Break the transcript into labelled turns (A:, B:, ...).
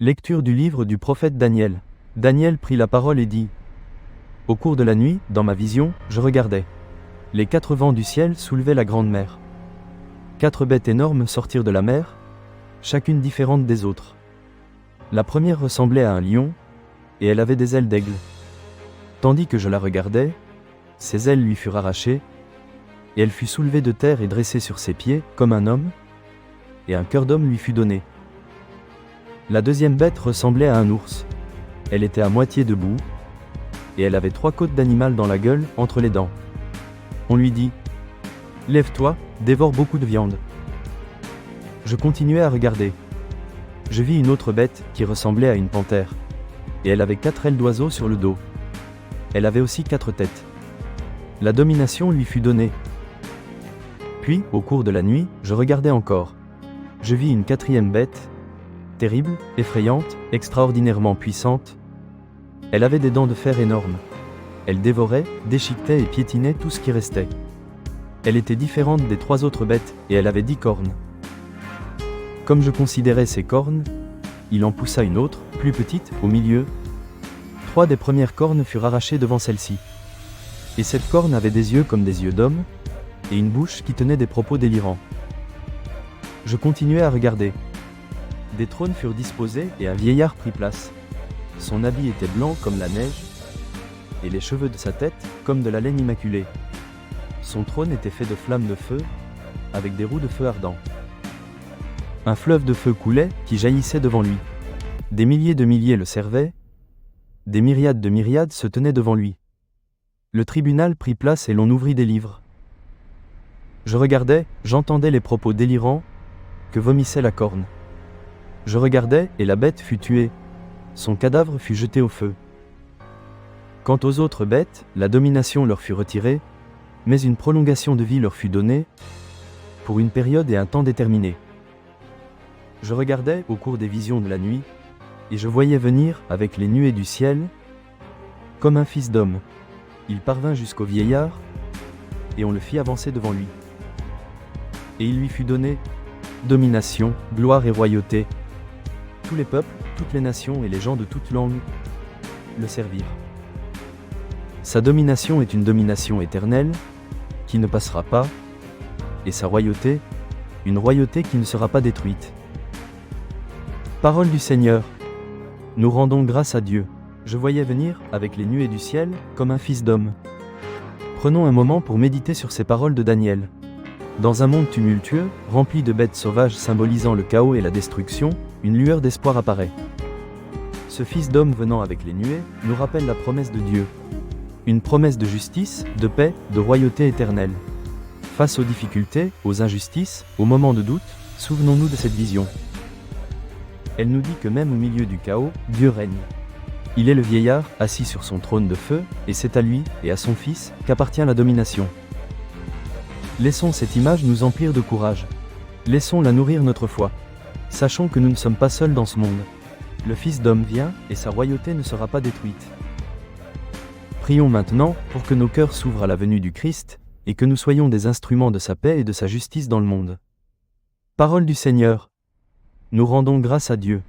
A: Lecture du livre du prophète Daniel. Daniel prit la parole et dit : Au cours de la nuit, dans ma vision, je regardais. Les 4 vents du ciel soulevaient la grande mer. 4 bêtes énormes sortirent de la mer, chacune différente des autres. La première ressemblait à un lion, et elle avait des ailes d'aigle. Tandis que je la regardais, ses ailes lui furent arrachées, et elle fut soulevée de terre et dressée sur ses pieds, comme un homme, et un cœur d'homme lui fut donné. La deuxième bête ressemblait à un ours. Elle était à moitié debout, et elle avait 3 côtes d'animal dans la gueule, entre les dents. On lui dit : Lève-toi, dévore beaucoup de viande. Je continuais à regarder. Je vis une autre bête qui ressemblait à une panthère, et elle avait 4 ailes d'oiseau sur le dos. Elle avait aussi 4 têtes. La domination lui fut donnée. Puis, au cours de la nuit, je regardais encore. Je vis une 4e bête, terrible, effrayante, extraordinairement puissante. Elle avait des dents de fer énormes. Elle dévorait, déchiquetait et piétinait tout ce qui restait. Elle était différente des 3 autres bêtes, et elle avait 10 cornes. Comme je considérais ces cornes, il en poussa une autre, plus petite, au milieu. 3 des premières cornes furent arrachées devant celle-ci. Et cette corne avait des yeux comme des yeux d'homme, et une bouche qui tenait des propos délirants. Je continuais à regarder. Des trônes furent disposés et un vieillard prit place. Son habit était blanc comme la neige, et les cheveux de sa tête comme de la laine immaculée. Son trône était fait de flammes de feu, avec des roues de feu ardents. Un fleuve de feu coulait, qui jaillissait devant lui. Des milliers de milliers le servaient, des myriades de myriades se tenaient devant lui. Le tribunal prit place et l'on ouvrit des livres. Je regardais, j'entendais les propos délirants que vomissait la corne. Je regardais, et la bête fut tuée. Son cadavre fut jeté au feu. Quant aux autres bêtes, la domination leur fut retirée, mais une prolongation de vie leur fut donnée, pour une période et un temps déterminés. Je regardais au cours des visions de la nuit, et je voyais venir, avec les nuées du ciel, comme un fils d'homme. Il parvint jusqu'au vieillard, et on le fit avancer devant lui. Et il lui fut donné domination, gloire et royauté. Tous les peuples, toutes les nations et les gens de toutes langues le servirent. Sa domination est une domination éternelle, qui ne passera pas, et sa royauté, une royauté qui ne sera pas détruite. Parole du Seigneur. Nous rendons grâce à Dieu. Je voyais venir, avec les nuées du ciel, comme un fils d'homme. Prenons un moment pour méditer sur ces paroles de Daniel. Dans un monde tumultueux, rempli de bêtes sauvages symbolisant le chaos et la destruction, une lueur d'espoir apparaît. Ce fils d'homme venant avec les nuées nous rappelle la promesse de Dieu. Une promesse de justice, de paix, de royauté éternelle. Face aux difficultés, aux injustices, aux moments de doute, souvenons-nous de cette vision. Elle nous dit que même au milieu du chaos, Dieu règne. Il est le vieillard, assis sur son trône de feu, et c'est à lui, et à son fils, qu'appartient la domination. Laissons cette image nous emplir de courage. Laissons-la nourrir notre foi. Sachons que nous ne sommes pas seuls dans ce monde. Le Fils d'homme vient, et sa royauté ne sera pas détruite. Prions maintenant, pour que nos cœurs s'ouvrent à la venue du Christ, et que nous soyons des instruments de sa paix et de sa justice dans le monde. Parole du Seigneur. Nous rendons grâce à Dieu.